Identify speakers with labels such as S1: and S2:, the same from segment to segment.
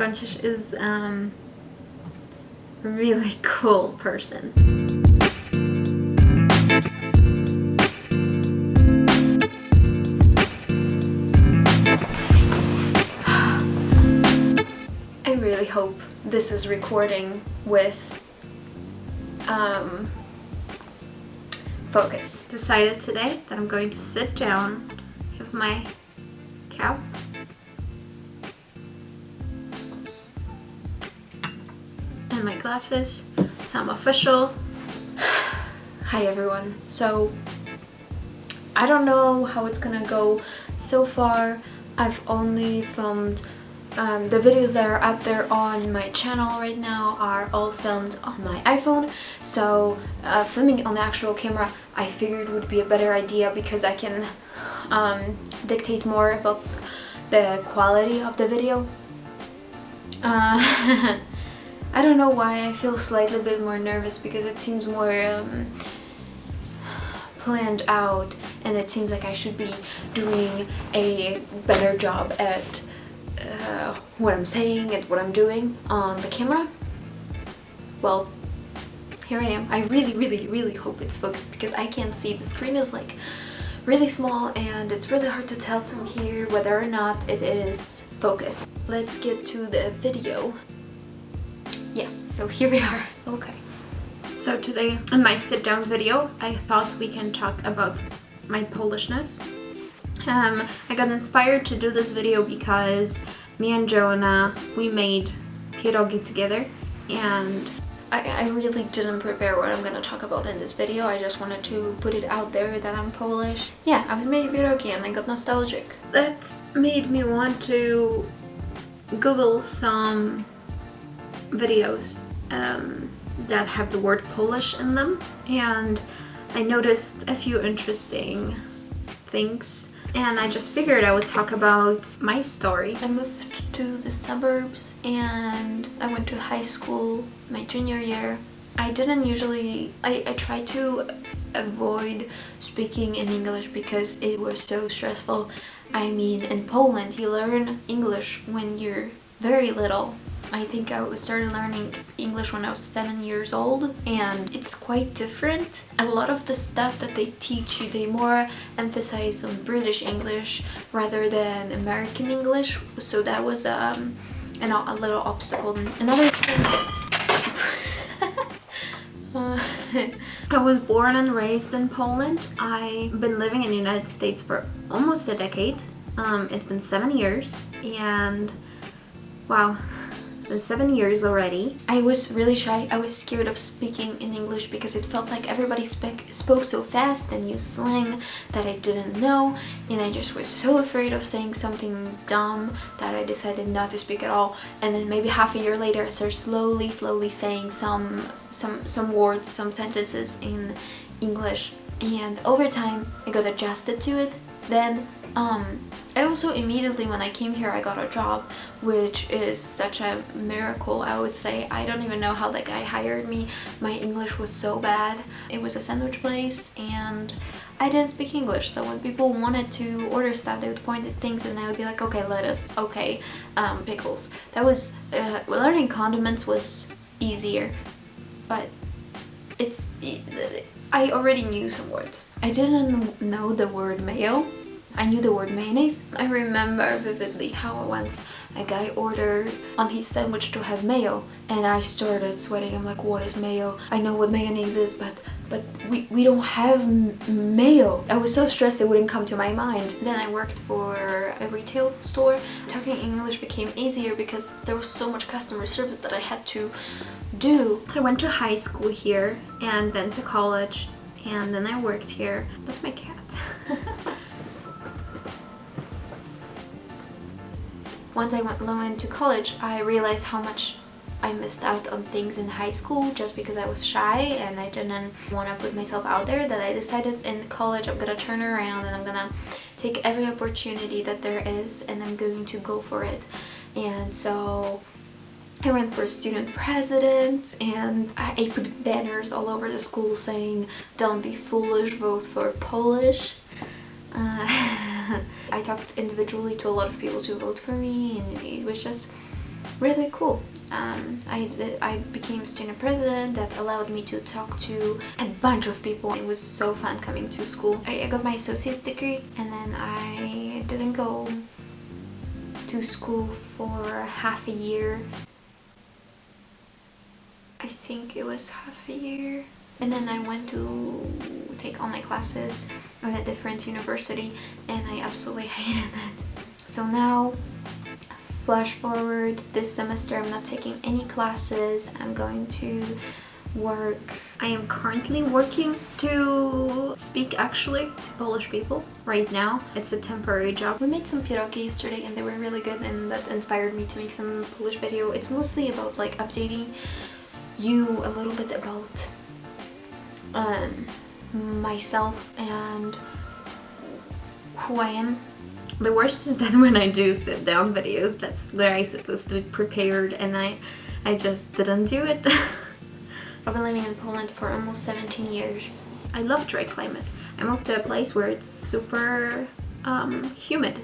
S1: Gonciarz is a really cool person. I really hope this is recording with focus. Decided today that I'm going to sit down, have my cap, and my glasses, so I'm official. Hi everyone. So I don't know how it's gonna go. So far I've only filmed the videos that are up there on my channel right now are all filmed on my iPhone, so filming on the actual camera I figured would be a better idea because I can dictate more about the quality of the video. I don't know why I feel slightly bit more nervous because it seems more planned out, and it seems like I should be doing a better job at what I'm saying and what I'm doing on the camera. Well, here I am. I really hope it's focused because I can't see. The screen is like really small and it's really hard to tell from here whether or not it is focused. Let's get to the video. Yeah, so here we are. Okay. So today in my sit down video, I thought we can talk about my Polishness. I got inspired to do this video because me and Joanna, we made pierogi together, and I really didn't prepare what I'm gonna talk about in this video. I just wanted to put it out there that I'm Polish. Yeah, I was making pierogi and I got nostalgic. That made me want to Google some videos that have the word Polish in them, and I noticed a few interesting things, and I just figured I would talk about my story. I moved to the suburbs and I went to high school my junior year. I didn't usually, I tried to avoid speaking in English because it was so stressful. I mean, in Poland you learn English when you're very little. I think I started learning English when I was 7 years old, and it's quite different. A lot of the stuff that they teach you, they more emphasize on British English rather than American English, so that was a little obstacle. Another thing I was born and raised in Poland. I've been living in the United States for almost a decade. It's been 7 years, and wow, 7 years already. I was really shy. I was scared of speaking in English because it felt like everybody spoke so fast and used slang that I didn't know, and I just was so afraid of saying something dumb that I decided not to speak at all. And then maybe half a year later I started slowly saying some words, some sentences in English, and over time I got adjusted to it. Then I also immediately, when I came here, I got a job, which is such a miracle, I would say. I don't even know how that guy hired me. My English was so bad. It was a sandwich place and I didn't speak English, so when people wanted to order stuff, they would point at things and I would be like, okay, lettuce, okay, pickles. That was, learning condiments was easier, but I already knew some words. I didn't know the word mayo. I knew the word mayonnaise. I remember vividly how once a guy ordered on his sandwich to have mayo, and I started sweating. I'm like, what is mayo? I know what mayonnaise is, but we don't have mayo. I was so stressed it wouldn't come to my mind. Then I worked for a retail store. Talking English became easier because there was so much customer service that I had to do. I went to high school here and then to college, and then I worked here. That's my cat. Once I went to college, I realized how much I missed out on things in high school just because I was shy and I didn't want to put myself out there, that I decided in college I'm gonna turn around and I'm gonna take every opportunity that there is and I'm going to go for it. And so I ran for student president and I put banners all over the school saying, "Don't be foolish, vote for Polish." I talked individually to a lot of people to vote for me, and it was just really cool. I became student president. That allowed me to talk to a bunch of people. It was so fun coming to school. I got my associate degree, and then I didn't go to school for half a year. I think it was half a year. And then I went to take online classes at a different university, and I absolutely hated it. So now, flash forward, this semester I'm not taking any classes. I'm going to work. I am currently working to speak actually to Polish people right now. It's a temporary job. We made some pierogi yesterday and they were really good, and that inspired me to make some Polish video. It's mostly about like updating you a little bit about myself and who I am. The worst is that when I do sit down videos, that's where I'm supposed to be prepared, and I just didn't do it. I've been living in Poland for almost 17 years. I love dry climate. I moved to a place where it's super humid.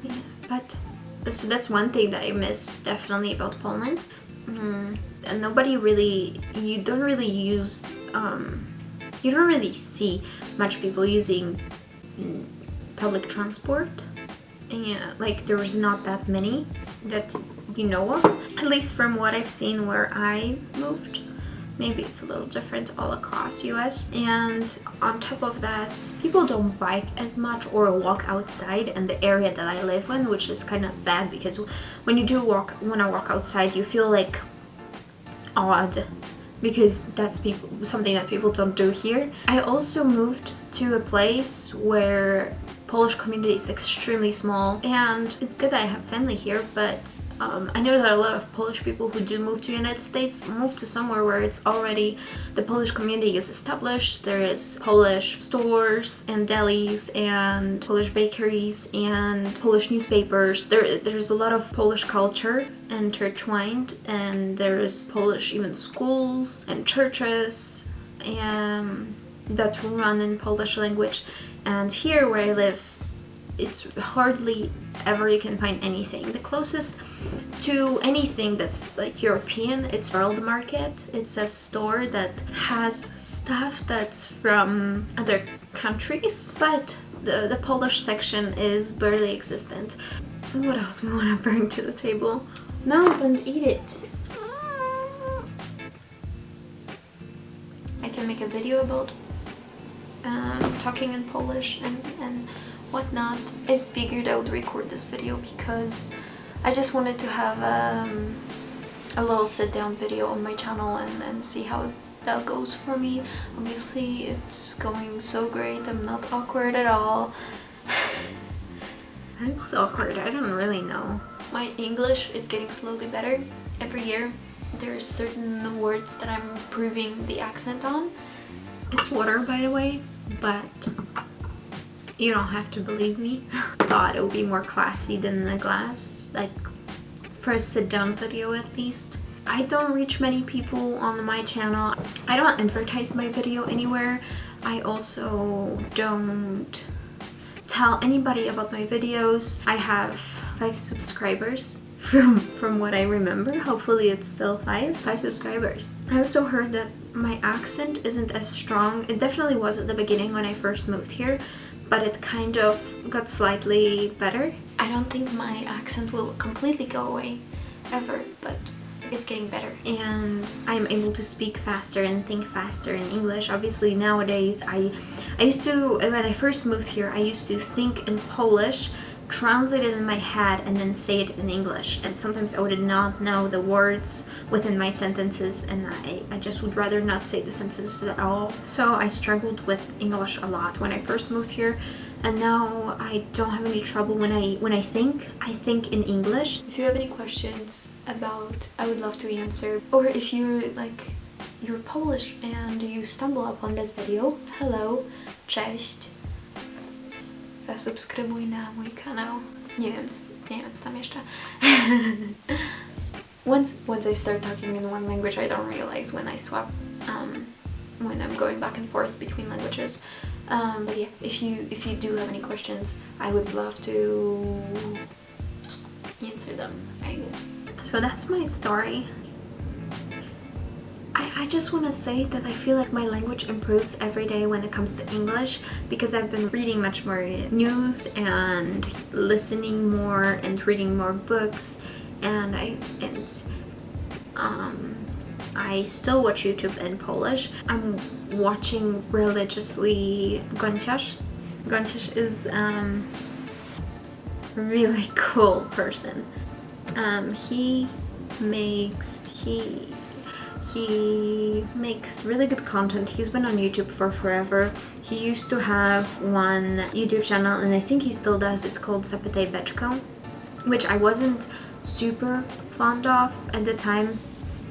S1: Yeah, but so that's one thing that I miss definitely about Poland. And nobody really, you don't really see much people using public transport. Yeah, like there's not that many that you know of, at least from what I've seen where I moved. Maybe it's a little different all across US. And on top of that, people don't bike as much or walk outside in the area that I live in, which is kind of sad, because when you do want to walk outside, you feel like odd, because that's something that people don't do here. I also moved to a place where Polish community is extremely small, and it's good that I have family here, but I know that a lot of Polish people who do move to the United States move to somewhere where it's already, the Polish community is established. There is Polish stores and delis and Polish bakeries and Polish newspapers. There's a lot of Polish culture intertwined, and there's Polish even schools and churches and that run in Polish language. And here where I live, it's hardly ever you can find anything. The closest to anything that's like European, it's World Market. It's a store that has stuff that's from other countries, but the Polish section is barely existent. What else we want to bring to the table? No, don't eat it. I can make a video about talking in Polish and whatnot. I figured I would record this video because I just wanted to have a little sit-down video on my channel and see how that goes for me. Obviously it's going so great. I'm not awkward at all. I'm so awkward. I don't really know. My English is getting slowly better every year. There's certain words that I'm improving the accent on. It's water, by the way, but you don't have to believe me. Thought it would be more classy than the glass, like for a sit-down video at least. I don't reach many people on my channel. I don't advertise my video anywhere. I also don't tell anybody about my videos. I have 5 subscribers from what I remember. Hopefully it's still 5 subscribers. I also heard that my accent isn't as strong. It definitely was at the beginning when I first moved here, but it kind of got slightly better. I don't think my accent will completely go away ever, but it's getting better. And I'm able to speak faster and think faster in English. Obviously nowadays, I used to, when I first moved here, I used to think in Polish, translate it in my head, and then say it in English. And sometimes I would not know the words within my sentences, and I just would rather not say the sentences at all. So I struggled with English a lot when I first moved here, and now I don't have any trouble when I think in English. If you have any questions about, I would love to answer. Or if you're Polish and you stumble upon this video, hello, cześć. Zasubskrybuj na mój kanał. Nie wiem co tam jeszcze. Once I start talking in one language, I don't realize when I swap, when I'm going back and forth between languages. But yeah, if you do have any questions, I would love to answer them, I guess. So that's my story. I just want to say that I feel like my language improves every day when it comes to English, because I've been reading much more news and listening more and reading more books, and I still watch YouTube in Polish. I'm watching religiously Gonciarz. Gonciarz is a really cool person. He makes really good content. He's been on YouTube for forever. He used to have one YouTube channel, and I think he still does. It's called Zapytaj Beczko, which I wasn't super fond of at the time.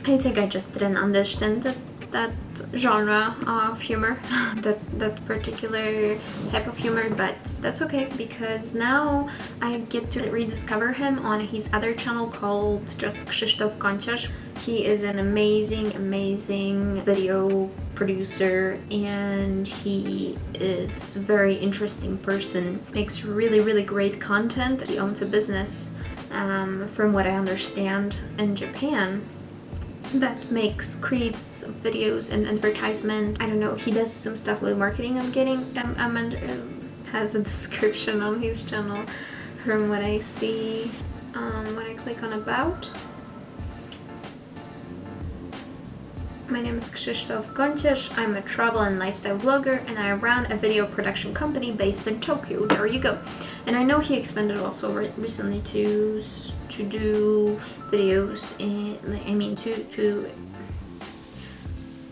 S1: I think I just didn't understand that genre of humor, that particular type of humor, but that's okay, because now I get to rediscover him on his other channel called just Krzysztof Gonciarz. He is an amazing video producer, and he is a very interesting person. Makes really great content. He owns a business, from what I understand, in Japan, that creates videos and advertisement. I don't know, he does some stuff with marketing. I'm getting has a description on his channel from what I see when I click on about. My name is Krzysztof Gonciarz. I'm a travel and lifestyle vlogger, and I run a video production company based in Tokyo. There you go. And I know he expanded also recently to do videos to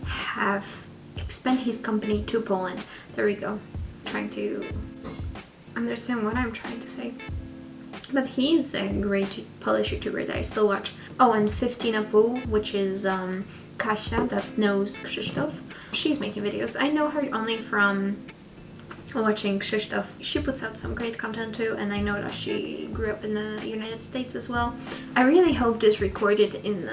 S1: have expand his company to Poland. There we go. Trying to understand what I'm trying to say. But he's a great Polish YouTuber that I still watch. Oh, and 15.5, which is Kasia that knows Krzysztof. She's making videos. I know her only from watching Krzysztof. She puts out some great content too, and I know that she grew up in the United States as well. I really hope this recorded in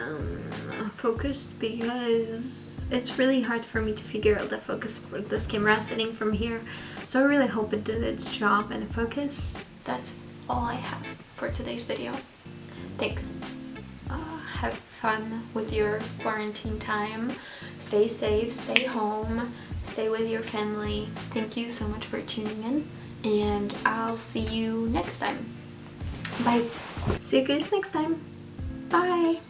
S1: focused, because it's really hard for me to figure out the focus for this camera sitting from here. So I really hope it did its job and focus. That's all I have for today's video. Thanks. Have fun with your quarantine time. Stay safe, stay home, stay with your family. Thank you so much for tuning in, and I'll see you next time. Bye. See you guys next time. Bye.